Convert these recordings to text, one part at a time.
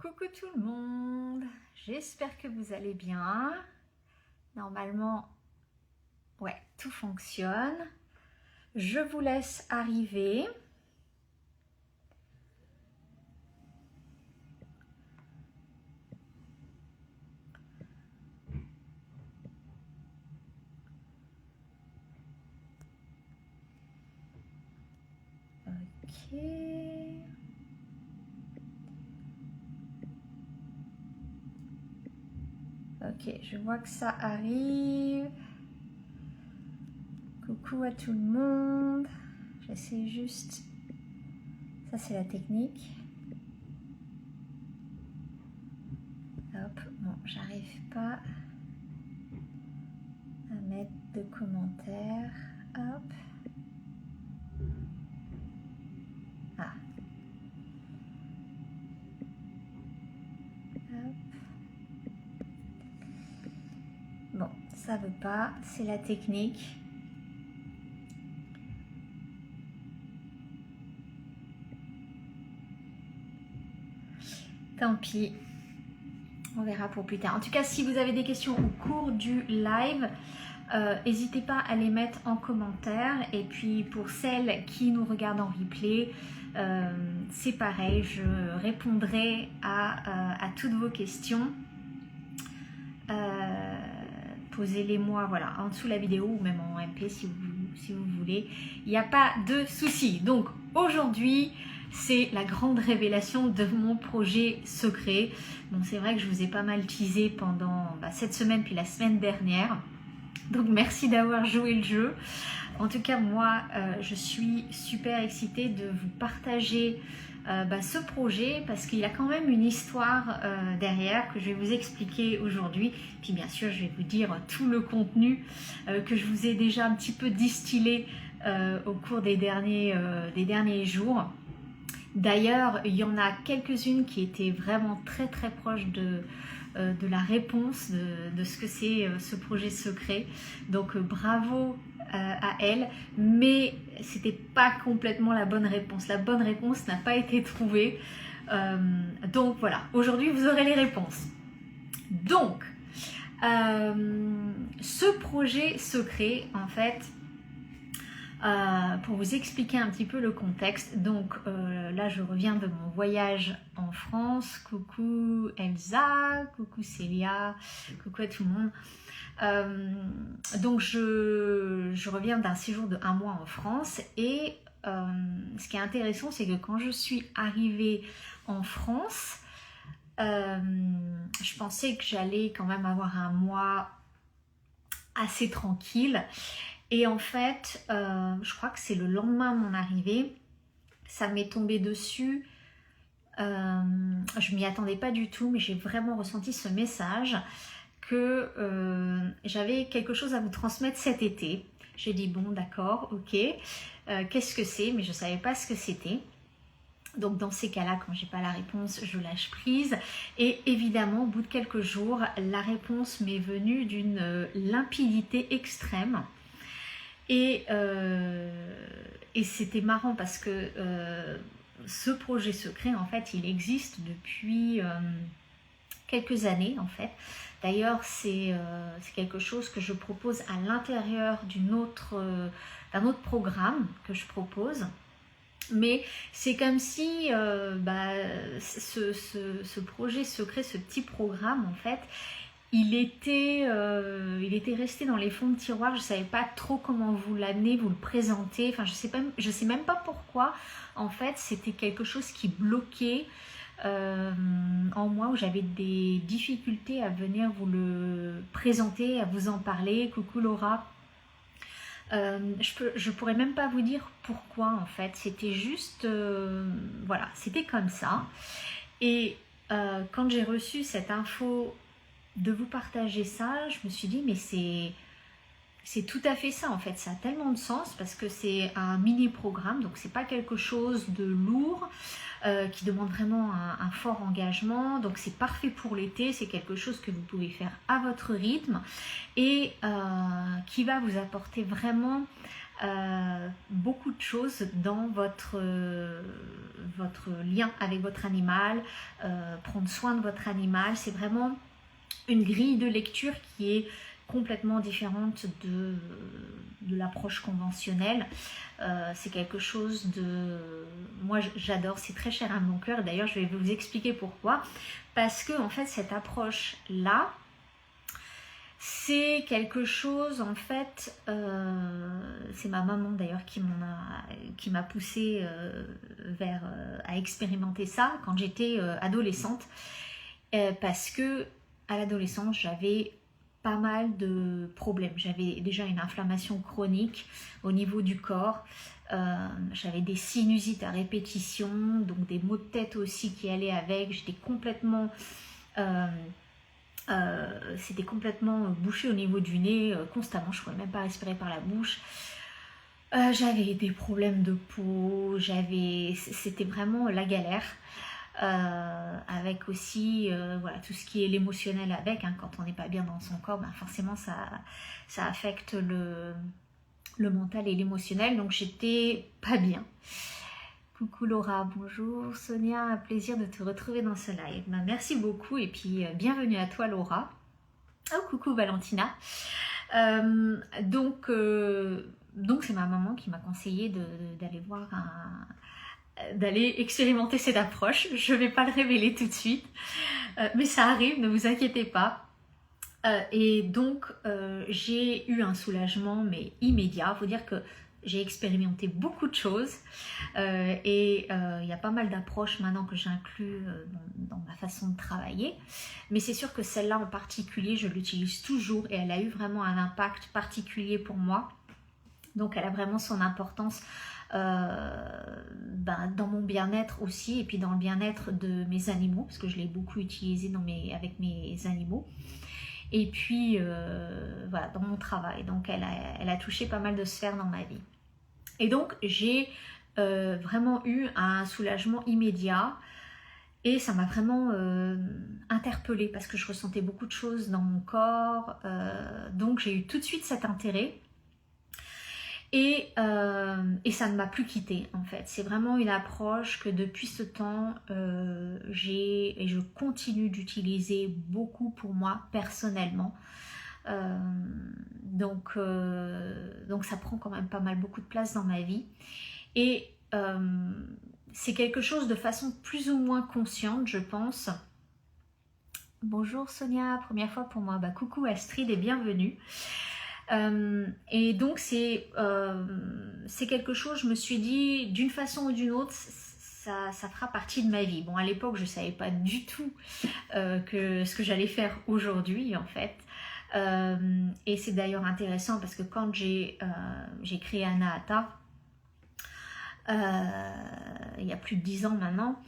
Coucou tout le monde, j'espère que vous allez bien. Normalement, ouais, tout fonctionne. Je vous laisse arriver. Ok. Ok, je vois que ça arrive. Coucou à tout le monde. J'essaie juste... Ça, c'est la technique. Hop, bon, j'arrive pas à mettre de commentaires. Hop. Ah. Hop. Bon, ça veut pas, c'est la technique. Tant pis, on verra pour plus tard. En tout cas, si vous avez des questions au cours du live, n'hésitez pas à les mettre en commentaire. Et puis pour celles qui nous regardent en replay, c'est pareil, je répondrai à toutes vos questions. Posez-les moi voilà, en dessous de la vidéo ou même en MP si vous voulez. Il n'y a pas de souci. Donc aujourd'hui, c'est la grande révélation de mon projet secret. Bon, c'est vrai que je vous ai pas mal teasé pendant cette semaine puis la semaine dernière. Donc merci d'avoir joué le jeu. En tout cas, moi, je suis super excitée de vous partager ce projet parce qu'il y a quand même une histoire derrière que je vais vous expliquer aujourd'hui. Puis bien sûr, je vais vous dire tout le contenu que je vous ai déjà un petit peu distillé au cours des derniers jours. D'ailleurs, il y en a quelques-unes qui étaient vraiment très très proches de la réponse de ce que c'est ce projet secret. Donc bravo à elle, mais c'était pas complètement la bonne réponse. La bonne réponse n'a pas été trouvée. Donc voilà, aujourd'hui vous aurez les réponses. Donc, ce projet secret, en fait, pour vous expliquer un petit peu le contexte, donc là je reviens de mon voyage en France. Coucou Elsa, coucou Célia, coucou à tout le monde. Donc je reviens d'un séjour de 1 mois en France et ce qui est intéressant, c'est que quand je suis arrivée en France, je pensais que j'allais quand même avoir un mois assez tranquille. Et en fait, je crois que c'est le lendemain de mon arrivée, ça m'est tombé dessus. Je m'y attendais pas du tout, mais j'ai vraiment ressenti ce message que j'avais quelque chose à vous transmettre cet été. J'ai dit bon, d'accord, ok. Qu'est-ce que c'est? Mais je savais pas ce que c'était. Donc dans ces cas-là, quand j'ai pas la réponse, je lâche prise. Et évidemment, au bout de quelques jours, la réponse m'est venue d'une limpidité extrême. Et c'était marrant parce que ce projet secret, en fait, il existe depuis quelques années, en fait. D'ailleurs, c'est quelque chose que je propose à l'intérieur d'un autre programme que je propose. Mais c'est comme si ce projet secret, ce petit programme, en fait, il était resté dans les fonds de tiroir. Je ne savais pas trop comment vous l'amener, vous le présenter. Enfin, je sais même pas pourquoi. En fait, c'était quelque chose qui bloquait en moi, où j'avais des difficultés à venir vous le présenter, à vous en parler. Coucou Laura. Je pourrais même pas vous dire pourquoi en fait. C'était juste, voilà, c'était comme ça. Et quand j'ai reçu cette info de vous partager ça, je me suis dit mais c'est tout à fait ça en fait, ça a tellement de sens parce que c'est un mini programme, donc c'est pas quelque chose de lourd qui demande vraiment un fort engagement, donc c'est parfait pour l'été, c'est quelque chose que vous pouvez faire à votre rythme et qui va vous apporter vraiment beaucoup de choses dans votre lien avec votre animal, prendre soin de votre animal. C'est vraiment une grille de lecture qui est complètement différente de l'approche conventionnelle. C'est quelque chose de... Moi j'adore, c'est très cher à mon cœur. D'ailleurs je vais vous expliquer pourquoi. Parce que en fait cette approche-là, c'est quelque chose en fait, c'est ma maman d'ailleurs qui m'a poussée à expérimenter ça quand j'étais adolescente. Parce que à l'adolescence j'avais pas mal de problèmes. J'avais déjà une inflammation chronique au niveau du corps. J'avais des sinusites à répétition, donc des maux de tête aussi qui allaient avec. J'étais complètement... c'était complètement bouché au niveau du nez, constamment. Je ne pouvais même pas respirer par la bouche. J'avais des problèmes de peau. C'était vraiment la galère. Avec aussi voilà, tout ce qui est l'émotionnel avec, hein, quand on n'est pas bien dans son corps, ben forcément ça affecte le mental et l'émotionnel, donc j'étais pas bien. Coucou Laura, bonjour Sonia, un plaisir de te retrouver dans ce live. Ben, merci beaucoup et puis bienvenue à toi Laura. Oh coucou Valentina. Donc c'est ma maman qui m'a conseillé d'aller voir d'aller expérimenter cette approche. Je ne vais pas le révéler tout de suite, mais ça arrive, ne vous inquiétez pas. Et donc, j'ai eu un soulagement, mais immédiat. Il faut dire que j'ai expérimenté beaucoup de choses et il y a pas mal d'approches maintenant que j'inclus dans ma façon de travailler. Mais c'est sûr que celle-là en particulier, je l'utilise toujours et elle a eu vraiment un impact particulier pour moi. Donc, elle a vraiment son importance dans mon bien-être aussi, et puis dans le bien-être de mes animaux, parce que je l'ai beaucoup utilisé avec mes animaux, et puis voilà, dans mon travail. Donc elle a touché pas mal de sphères dans ma vie. Et donc j'ai vraiment eu un soulagement immédiat, et ça m'a vraiment interpellée, parce que je ressentais beaucoup de choses dans mon corps, donc j'ai eu tout de suite cet intérêt. Et ça ne m'a plus quittée en fait. C'est vraiment une approche que depuis ce temps, et je continue d'utiliser beaucoup pour moi personnellement. Donc ça prend quand même pas mal beaucoup de place dans ma vie. Et c'est quelque chose de façon plus ou moins consciente, je pense. Bonjour Sonia, première fois pour moi. Bah, coucou Astrid et bienvenue. Et donc c'est quelque chose, je me suis dit, d'une façon ou d'une autre, ça fera partie de ma vie. Bon, à l'époque, je ne savais pas du tout ce que j'allais faire aujourd'hui, en fait. Et c'est d'ailleurs intéressant parce que quand j'ai créé Anahata, il y a plus de 10 ans maintenant,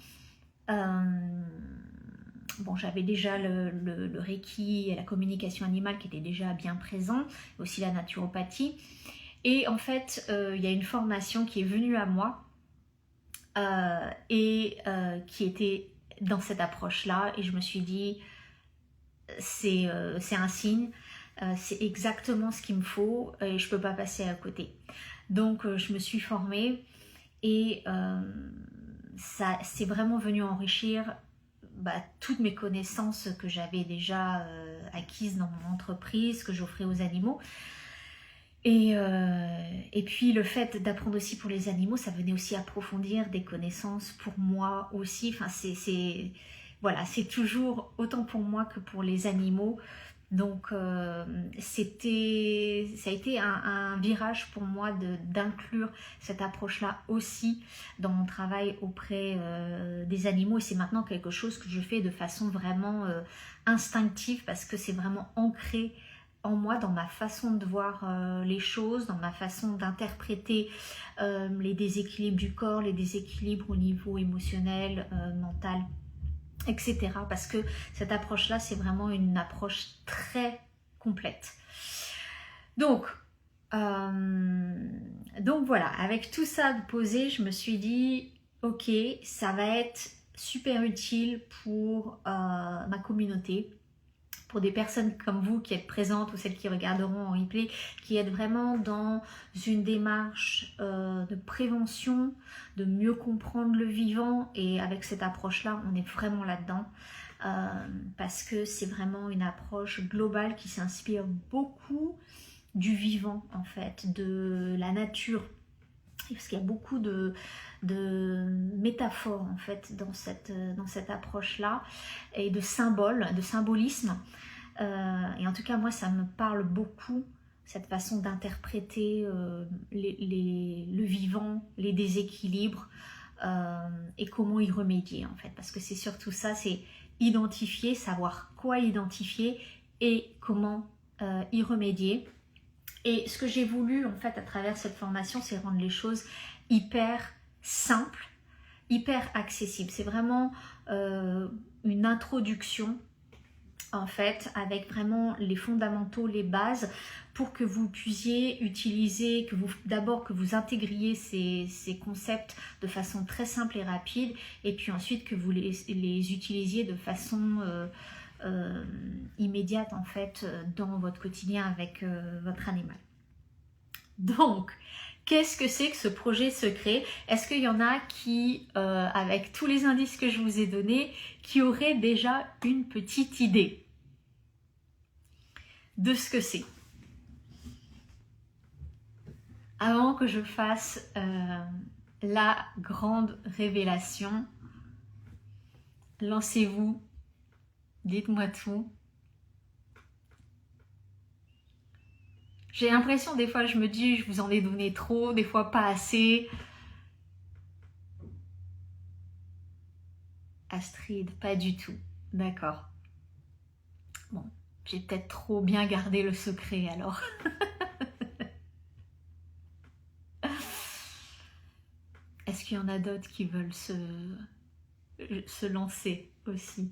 bon, j'avais déjà le Reiki et la communication animale qui étaient déjà bien présents, aussi la naturopathie. Et en fait, il y a une formation qui est venue à moi qui était dans cette approche-là. Et je me suis dit, c'est un signe, c'est exactement ce qu'il me faut et je ne peux pas passer à côté. Donc, je me suis formée et ça c'est vraiment venu enrichir toutes mes connaissances que j'avais déjà acquises dans mon entreprise, que j'offrais aux animaux. Et puis le fait d'apprendre aussi pour les animaux, ça venait aussi approfondir des connaissances pour moi aussi. Enfin, voilà, c'est toujours autant pour moi que pour les animaux. Donc ça a été un virage pour moi d'inclure cette approche-là aussi dans mon travail auprès des animaux, et c'est maintenant quelque chose que je fais de façon vraiment instinctive, parce que c'est vraiment ancré en moi, dans ma façon de voir les choses, dans ma façon d'interpréter les déséquilibres du corps, les déséquilibres au niveau émotionnel, mental, etc. Parce que cette approche-là, c'est vraiment une approche très complète. Donc voilà, avec tout ça de posé, je me suis dit, ok, ça va être super utile pour ma communauté, pour des personnes comme vous qui êtes présentes ou celles qui regarderont en replay, qui êtes vraiment dans une démarche de prévention, de mieux comprendre le vivant. Et avec cette approche-là, on est vraiment là-dedans. Parce que c'est vraiment une approche globale qui s'inspire beaucoup du vivant, en fait, de la nature. Parce qu'il y a beaucoup de métaphores, en fait, dans cette approche-là, et de symboles, de symbolisme. Et en tout cas, moi, ça me parle beaucoup, cette façon d'interpréter le vivant, les déséquilibres, et comment y remédier, en fait. Parce que c'est surtout ça, c'est identifier, savoir quoi identifier et comment y remédier. Et ce que j'ai voulu, en fait, à travers cette formation, c'est rendre les choses hyper simples, hyper accessibles. C'est vraiment une introduction, en fait, avec vraiment les fondamentaux, les bases, pour que vous puissiez utiliser, d'abord que vous intégriez ces concepts de façon très simple et rapide, et puis ensuite que vous les utilisiez de façon immédiate, en fait, dans votre quotidien avec votre animal. Donc, qu'est-ce que c'est que ce projet secret? Est-ce qu'il y en a qui, avec tous les indices que je vous ai donnés, qui auraient déjà une petite idée de ce que c'est? Avant que je fasse la grande révélation, lancez-vous, dites-moi tout. J'ai l'impression, des fois, je me dis, je vous en ai donné trop, des fois pas assez. Astrid, pas du tout. D'accord. Bon, j'ai peut-être trop bien gardé le secret, alors. Est-ce qu'il y en a d'autres qui veulent se lancer aussi?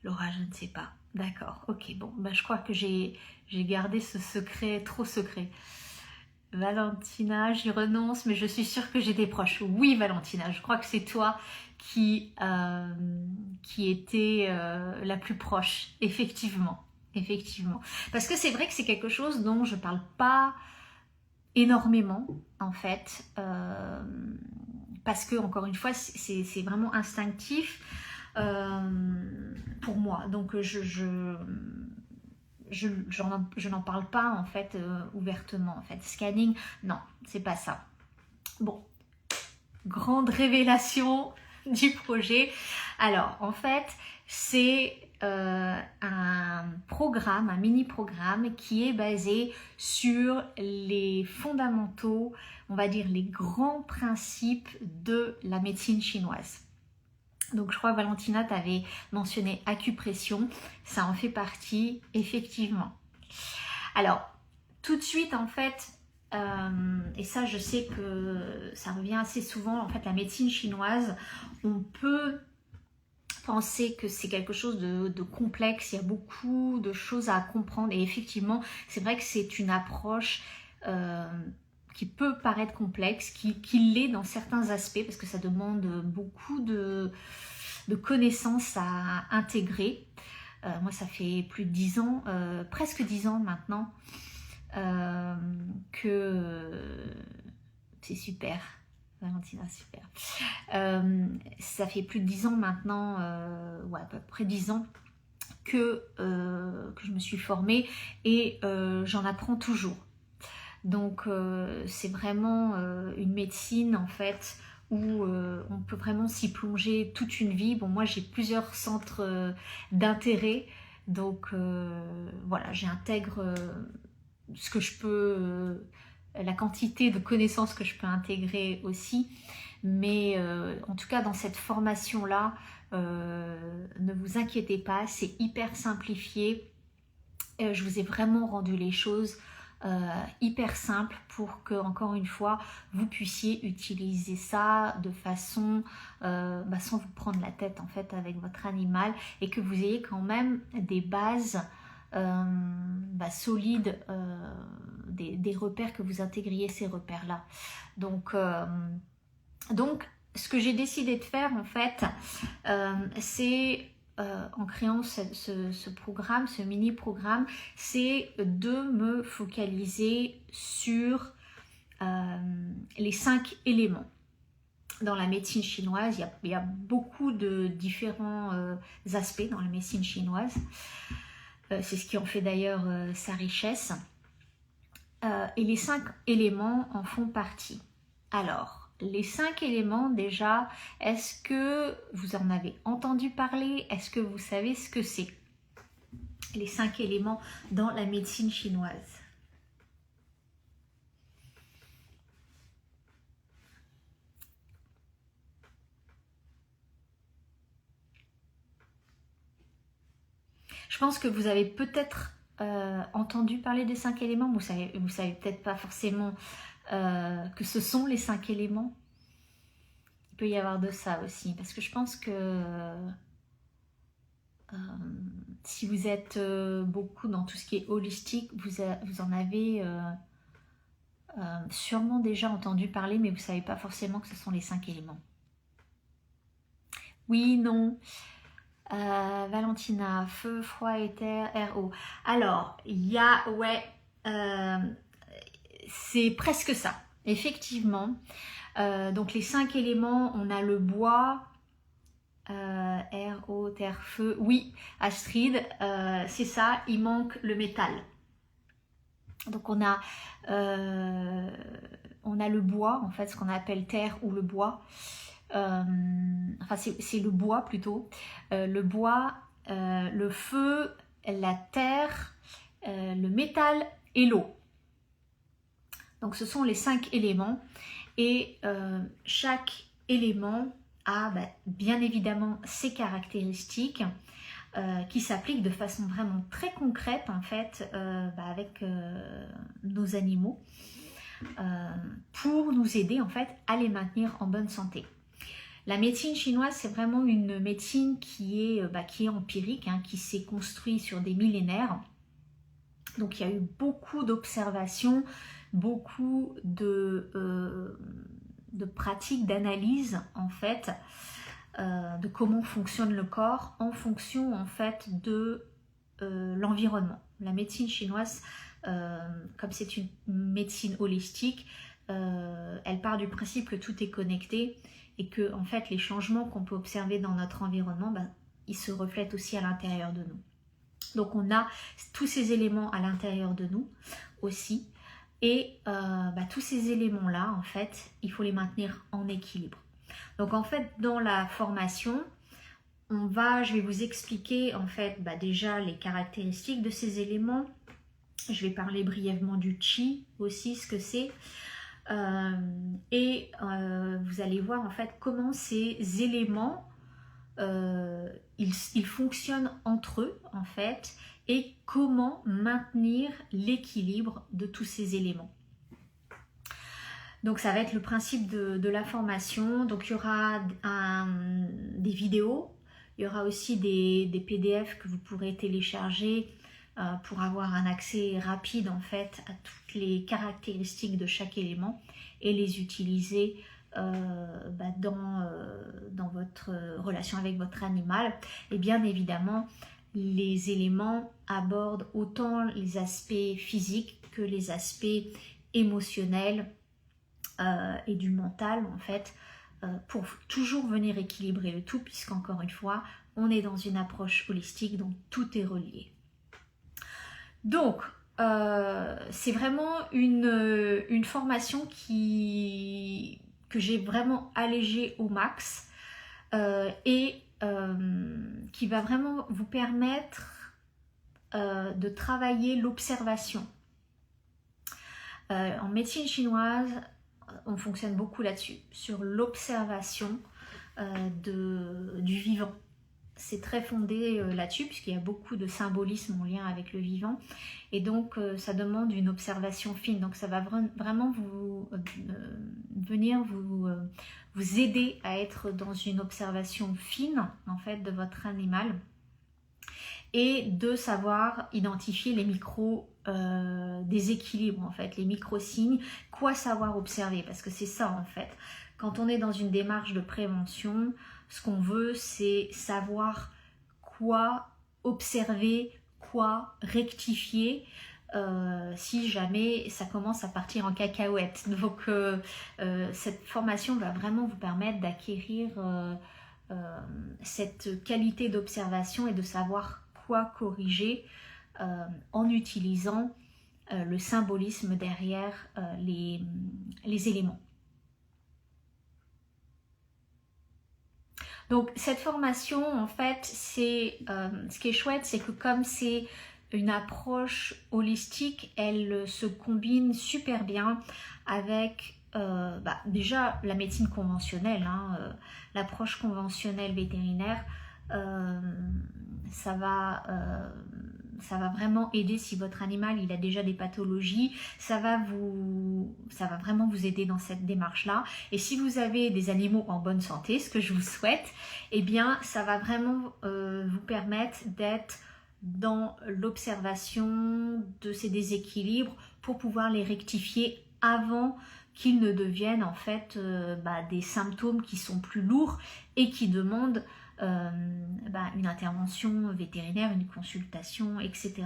Laura, je ne sais pas. D'accord, ok, bon, bah, je crois que j'ai gardé ce secret, trop secret. Valentina, j'y renonce, mais je suis sûre que j'ai des proches. Oui, Valentina, je crois que c'est toi qui était la plus proche, effectivement. Effectivement. Parce que c'est vrai que c'est quelque chose dont je parle pas énormément, en fait. Parce que, encore une fois, c'est vraiment instinctif pour moi. Donc, je n'en parle pas, en fait, ouvertement. En fait, scanning, non, c'est pas ça. Bon, grande révélation du projet. Alors, en fait, c'est un programme, un mini-programme qui est basé sur les fondamentaux, on va dire les grands principes de la médecine chinoise. Donc je crois, Valentina, tu avais mentionné acupression, ça en fait partie, effectivement. Alors, tout de suite, en fait, et ça je sais que ça revient assez souvent, en fait, la médecine chinoise, on peut penser que c'est quelque chose de complexe, il y a beaucoup de choses à comprendre, et effectivement, c'est vrai que c'est une approche qui peut paraître complexe, qui l'est dans certains aspects, parce que ça demande beaucoup de connaissances à intégrer. Moi, ça fait plus de 10 ans, presque 10 ans maintenant, que c'est super. Valentina, super. Ça fait plus de 10 ans maintenant, ouais, à peu près 10 ans que je me suis formée, et j'en apprends toujours. Donc c'est vraiment une médecine, en fait, où on peut vraiment s'y plonger toute une vie. Bon, moi j'ai plusieurs centres d'intérêt, donc voilà, j'intègre ce que je peux, la quantité de connaissances que je peux intégrer aussi, mais en tout cas dans cette formation là, ne vous inquiétez pas, c'est hyper simplifié. Je vous ai vraiment rendu les choses hyper simples pour que, encore une fois, vous puissiez utiliser ça de façon sans vous prendre la tête, en fait, avec votre animal, et que vous ayez quand même des bases solides, des repères, que vous intégriez ces repères là. Donc ce que j'ai décidé de faire, en fait, c'est en créant ce programme, ce mini-programme, c'est de me focaliser sur les 5 éléments. Dans la médecine chinoise, il y a beaucoup de différents aspects dans la médecine chinoise. C'est ce qui en fait d'ailleurs sa richesse. Et les 5 éléments en font partie. Alors, les 5 éléments déjà, est-ce que vous en avez entendu parler? Est-ce que vous savez ce que c'est? Les 5 éléments dans la médecine chinoise. Je pense que vous avez peut-être entendu parler des 5 éléments, vous savez peut-être pas forcément que ce sont les 5 éléments. Il peut y avoir de ça aussi, parce que je pense que si vous êtes beaucoup dans tout ce qui est holistique, vous en avez sûrement déjà entendu parler, mais vous ne savez pas forcément que ce sont les 5 éléments. Oui, non. Valentina, feu, froid, éther, air, eau. Alors, il y a, ouais, c'est presque ça, effectivement. Donc les 5 éléments, on a le bois, air, eau, terre, feu. Oui, Astrid, c'est ça, il manque le métal. Donc on a le bois, en fait, ce qu'on appelle terre ou le bois. Enfin c'est le bois plutôt. Le bois, le feu, la terre, le métal et l'eau. Donc ce sont les 5 éléments. Et chaque élément a bien évidemment ses caractéristiques qui s'appliquent de façon vraiment très concrète en fait avec nos animaux pour nous aider en fait à les maintenir en bonne santé. La médecine chinoise, c'est vraiment une médecine qui est empirique, hein, qui s'est construite sur des millénaires. Donc il y a eu beaucoup d'observations, beaucoup de pratiques, d'analyse en fait, de comment fonctionne le corps en fonction en fait de l'environnement. La médecine chinoise, comme c'est une médecine holistique, elle part du principe que tout est connecté et que en fait les changements qu'on peut observer dans notre environnement, ils se reflètent aussi à l'intérieur de nous. Donc on a tous ces éléments à l'intérieur de nous aussi. Et tous ces éléments-là, en fait, il faut les maintenir en équilibre. Donc en fait, dans la formation, je vais vous expliquer en fait déjà les caractéristiques de ces éléments. Je vais parler brièvement du Qi aussi, ce que c'est. Et vous allez voir en fait comment ces éléments ils fonctionnent entre eux en fait et comment maintenir l'équilibre de tous ces éléments. Donc ça va être le principe de la formation. Donc il y aura des vidéos, il y aura aussi des PDF que vous pourrez télécharger pour avoir un accès rapide en fait à toutes les caractéristiques de chaque élément et les utiliser dans votre relation avec votre animal. Et bien évidemment, les éléments abordent autant les aspects physiques que les aspects émotionnels et du mental en fait, pour toujours venir équilibrer le tout, puisqu'encore une fois, on est dans une approche holistique, donc tout est relié. Donc, c'est vraiment une formation que j'ai vraiment allégée au max et qui va vraiment vous permettre de travailler l'observation. En médecine chinoise, on fonctionne beaucoup là-dessus, sur l'observation du vivant. C'est très fondé là-dessus puisqu'il y a beaucoup de symbolisme en lien avec le vivant et donc ça demande une observation fine. Donc ça va vraiment venir vous aider à être dans une observation fine en fait de votre animal et de savoir identifier les déséquilibres en fait, les micro-signes, quoi savoir observer, parce que c'est ça en fait. Quand on est dans une démarche de prévention, ce qu'on veut, c'est savoir quoi observer, quoi rectifier si jamais ça commence à partir en cacahuète. Donc cette formation va vraiment vous permettre d'acquérir cette qualité d'observation et de savoir quoi corriger en utilisant le symbolisme derrière les éléments. Donc cette formation, en fait, ce qui est chouette, c'est que comme c'est une approche holistique, elle se combine super bien avec déjà la médecine conventionnelle, l'approche conventionnelle vétérinaire. Ça va vraiment aider si votre animal il a déjà des pathologies, ça va vraiment vous aider dans cette démarche-là. Et si vous avez des animaux en bonne santé, ce que je vous souhaite, eh bien ça va vraiment vous permettre d'être dans l'observation de ces déséquilibres pour pouvoir les rectifier avant qu'ils ne deviennent en fait des symptômes qui sont plus lourds et qui demandent une intervention vétérinaire, une consultation, etc.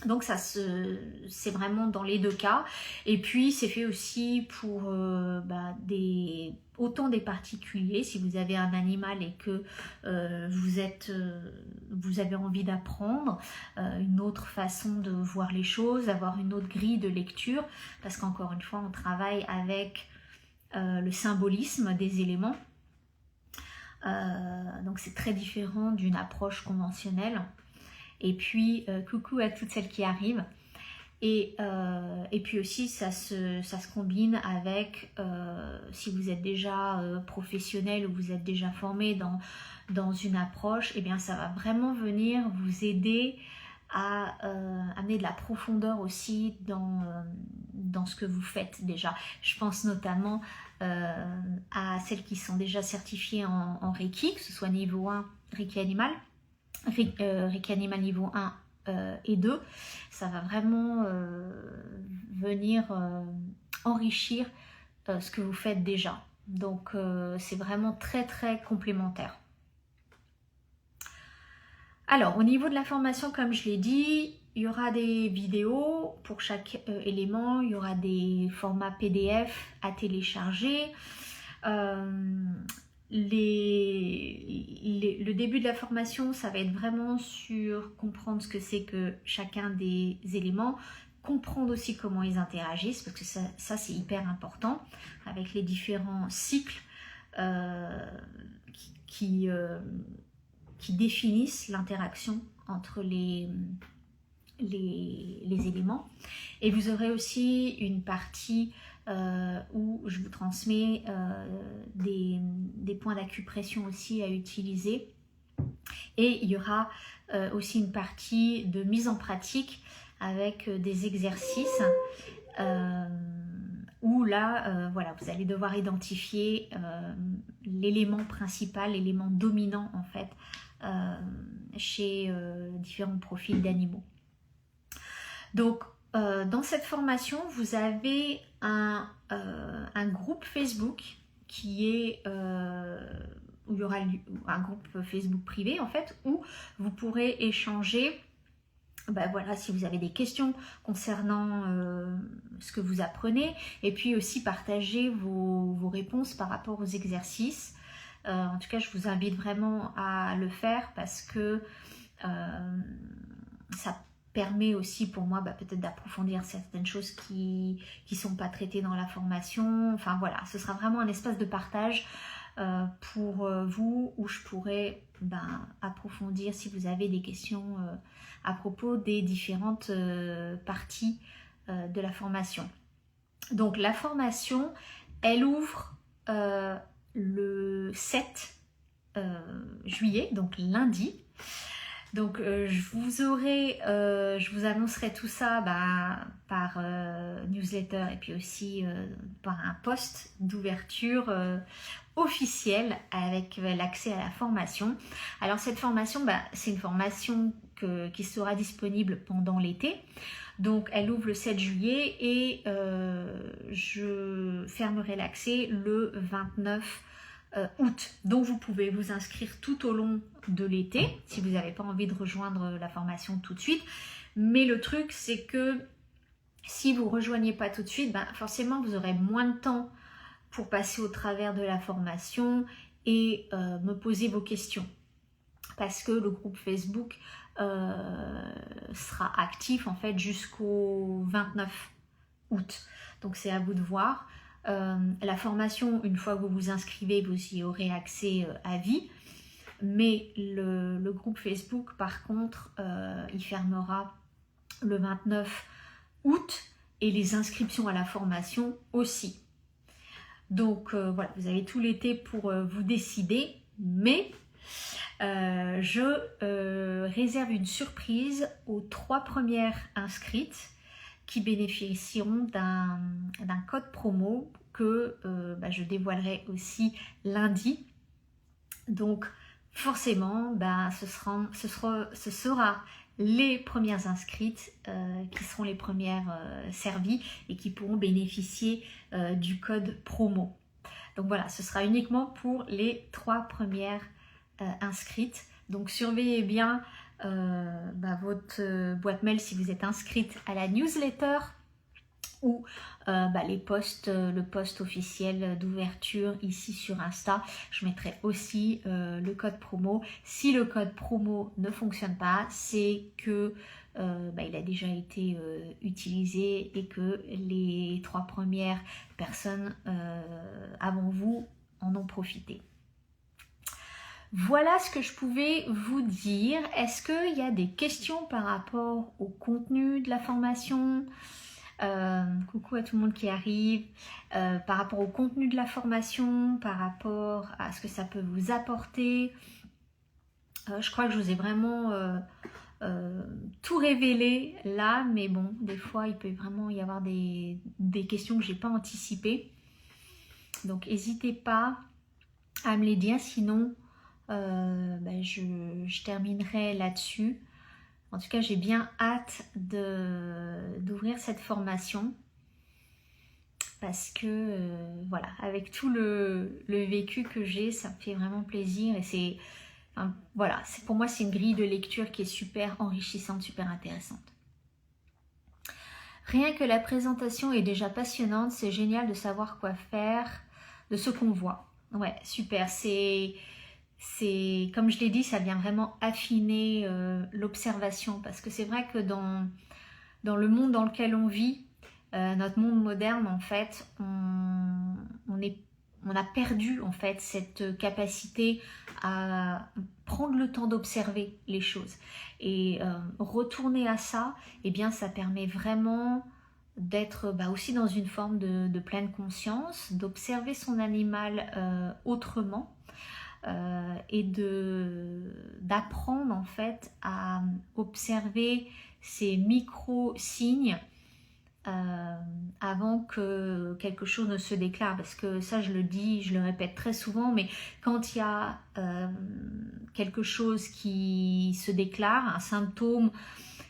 Donc ça c'est vraiment dans les deux cas. Et puis c'est fait aussi pour autant des particuliers. Si vous avez un animal et que vous avez envie d'apprendre une autre façon de voir les choses, avoir une autre grille de lecture, parce qu'encore une fois on travaille avec le symbolisme des éléments. Donc c'est très différent d'une approche conventionnelle. Et puis coucou à toutes celles qui arrivent. Et puis aussi ça se combine avec si vous êtes déjà professionnel ou vous êtes déjà formé dans une approche, et bien ça va vraiment venir vous aider à amener de la profondeur aussi dans ce que vous faites déjà. Je pense notamment à celles qui sont déjà certifiées en Reiki, que ce soit niveau 1 Reiki animal, Reiki animal niveau 1 et 2. Ça va vraiment venir enrichir ce que vous faites déjà. Donc c'est vraiment très très complémentaire. Alors au niveau de la formation, comme je l'ai dit, il y aura des vidéos pour chaque élément, il y aura des formats PDF à télécharger. Le début de la formation, ça va être vraiment sur comprendre ce que c'est que chacun des éléments, comprendre aussi comment ils interagissent, parce que ça c'est hyper important, avec les différents cycles qui définissent l'interaction entre les éléments. Et vous aurez aussi une partie où je vous transmets des points d'acupression aussi à utiliser. Et il y aura aussi une partie de mise en pratique avec des exercices où là, voilà, vous allez devoir identifier l'élément principal, l'élément dominant en fait chez différents profils d'animaux. Donc, dans cette formation, vous avez un groupe Facebook qui est où il y aura un groupe Facebook privé en fait, où vous pourrez échanger. Voilà, si vous avez des questions concernant ce que vous apprenez, et puis aussi partager vos réponses par rapport aux exercices. En tout cas, je vous invite vraiment à le faire parce que ça permet aussi pour moi peut-être d'approfondir certaines choses qui ne sont pas traitées dans la formation. Enfin voilà, ce sera vraiment un espace de partage pour vous où je pourrais approfondir si vous avez des questions à propos des différentes parties de la formation. Donc la formation, elle ouvre le 7 juillet, donc lundi. Donc je vous annoncerai tout ça par newsletter et puis aussi par un post d'ouverture officiel avec l'accès à la formation. Alors cette formation, c'est une formation qui sera disponible pendant l'été. Donc elle ouvre le 7 juillet et je fermerai l'accès le 29 août. Donc vous pouvez vous inscrire tout au long de l'été si vous n'avez pas envie de rejoindre la formation tout de suite. Mais le truc, c'est que si vous ne rejoignez pas tout de suite, forcément vous aurez moins de temps pour passer au travers de la formation et me poser vos questions. Parce que le groupe Facebook sera actif en fait jusqu'au 29 août. Donc c'est à vous de voir. La formation, une fois que vous vous inscrivez, vous y aurez accès à vie. Mais le groupe Facebook, par contre, il fermera le 29 août et les inscriptions à la formation aussi. Donc voilà, vous avez tout l'été pour vous décider, mais je réserve une surprise aux 3 premières inscrites qui bénéficieront d'un code promo que je dévoilerai aussi lundi. Donc forcément, ce sera les premières inscrites qui seront les premières servies et qui pourront bénéficier du code promo. Donc voilà, ce sera uniquement pour les 3 premières inscrites. Donc surveillez bien votre boîte mail si vous êtes inscrite à la newsletter ou le post officiel d'ouverture ici sur Insta. Je mettrai aussi le code promo. Si le code promo ne fonctionne pas, c'est que il a déjà été utilisé et que les 3 premières personnes avant vous en ont profité. Voilà ce que je pouvais vous dire. Est-ce qu'il y a des questions par rapport au contenu de la formation ? Coucou à tout le monde qui arrive. Par rapport au contenu de la formation, par rapport à ce que ça peut vous apporter. Je crois que je vous ai vraiment tout révélé là, mais bon, des fois il peut vraiment y avoir des questions que je n'ai pas anticipées. Donc n'hésitez pas à me les dire, sinon je terminerai là-dessus. En tout cas, j'ai bien hâte d'ouvrir cette formation parce que voilà, avec tout le vécu que j'ai, ça me fait vraiment plaisir et pour moi c'est une grille de lecture qui est super enrichissante, super intéressante. Rien que la présentation est déjà passionnante, c'est génial de savoir quoi faire de ce qu'on voit. Ouais, super, c'est comme je l'ai dit, ça vient vraiment affiner l'observation parce que c'est vrai que dans le monde dans lequel on vit, notre monde moderne en fait, on a perdu en fait cette capacité à prendre le temps d'observer les choses et retourner à ça, eh bien ça permet vraiment d'être aussi dans une forme de pleine conscience, d'observer son animal autrement. Et d'apprendre en fait à observer ces micro-signes avant que quelque chose ne se déclare, parce que ça je le dis, je le répète très souvent, mais quand il y a quelque chose qui se déclare, un symptôme,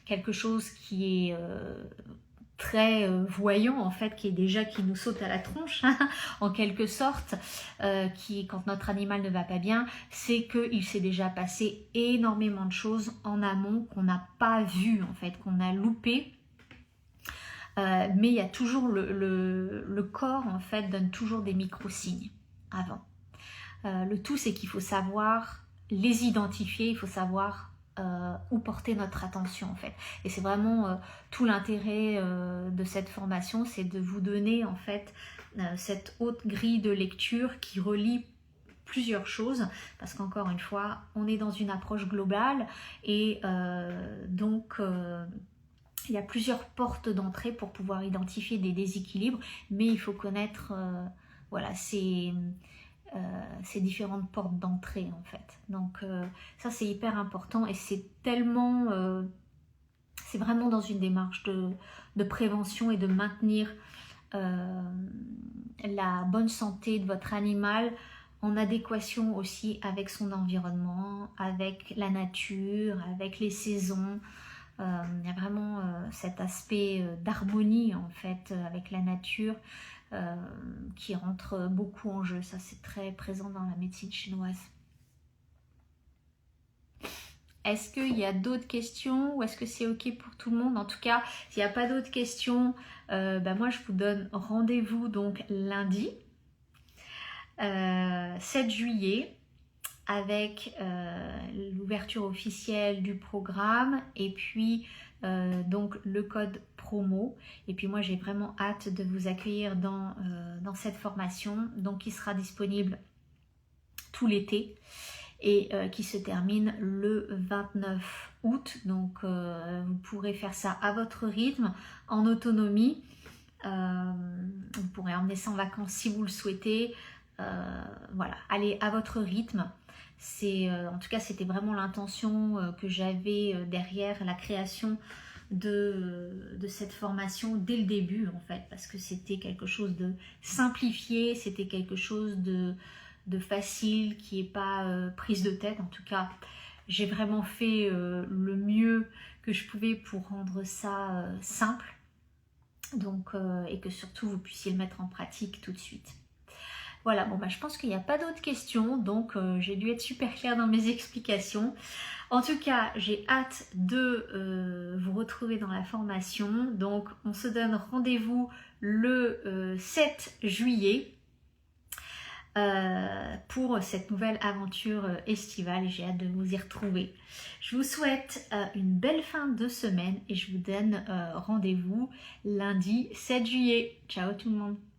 quelque chose qui est très voyant en fait, qui nous saute à la tronche en quelque sorte, quand notre animal ne va pas bien, c'est qu'il s'est déjà passé énormément de choses en amont qu'on n'a pas vu en fait, qu'on a loupé. Mais il y a toujours le corps en fait donne toujours des micro-signes avant. Le tout c'est qu'il faut savoir les identifier, il faut savoir où porter notre attention en fait. Et c'est vraiment tout l'intérêt de cette formation, c'est de vous donner en fait cette haute grille de lecture qui relie plusieurs choses, parce qu'encore une fois, on est dans une approche globale et donc il y a plusieurs portes d'entrée pour pouvoir identifier des déséquilibres, mais il faut connaître ces différentes portes d'entrée en fait. Donc ça c'est hyper important et c'est tellement c'est vraiment dans une démarche de prévention et de maintenir la bonne santé de votre animal en adéquation aussi avec son environnement, avec la nature, avec les saisons. Il y a vraiment cet aspect d'harmonie en fait avec la nature qui rentre beaucoup en jeu. Ça, c'est très présent dans la médecine chinoise. Est-ce qu'il y a d'autres questions ou est-ce que c'est ok pour tout le monde? En tout cas, s'il n'y a pas d'autres questions, moi je vous donne rendez-vous donc lundi 7 juillet avec l'ouverture officielle du programme et puis donc le code promo. Et puis moi j'ai vraiment hâte de vous accueillir dans cette formation, donc qui sera disponible tout l'été et qui se termine le 29 août. Donc vous pourrez faire ça à votre rythme, en autonomie. Vous pourrez emmener ça en vacances si vous le souhaitez. Voilà, allez à votre rythme. En tout cas, c'était vraiment l'intention que j'avais derrière la création de cette formation dès le début, en fait, parce que c'était quelque chose de simplifié, c'était quelque chose de facile, qui n'est pas prise de tête. En tout cas, j'ai vraiment fait le mieux que je pouvais pour rendre ça simple, donc, et que surtout vous puissiez le mettre en pratique tout de suite. Voilà, bon je pense qu'il n'y a pas d'autres questions, donc j'ai dû être super claire dans mes explications. En tout cas, j'ai hâte de vous retrouver dans la formation. Donc on se donne rendez-vous le 7 juillet pour cette nouvelle aventure estivale. J'ai hâte de vous y retrouver. Je vous souhaite une belle fin de semaine et je vous donne rendez-vous lundi 7 juillet. Ciao tout le monde!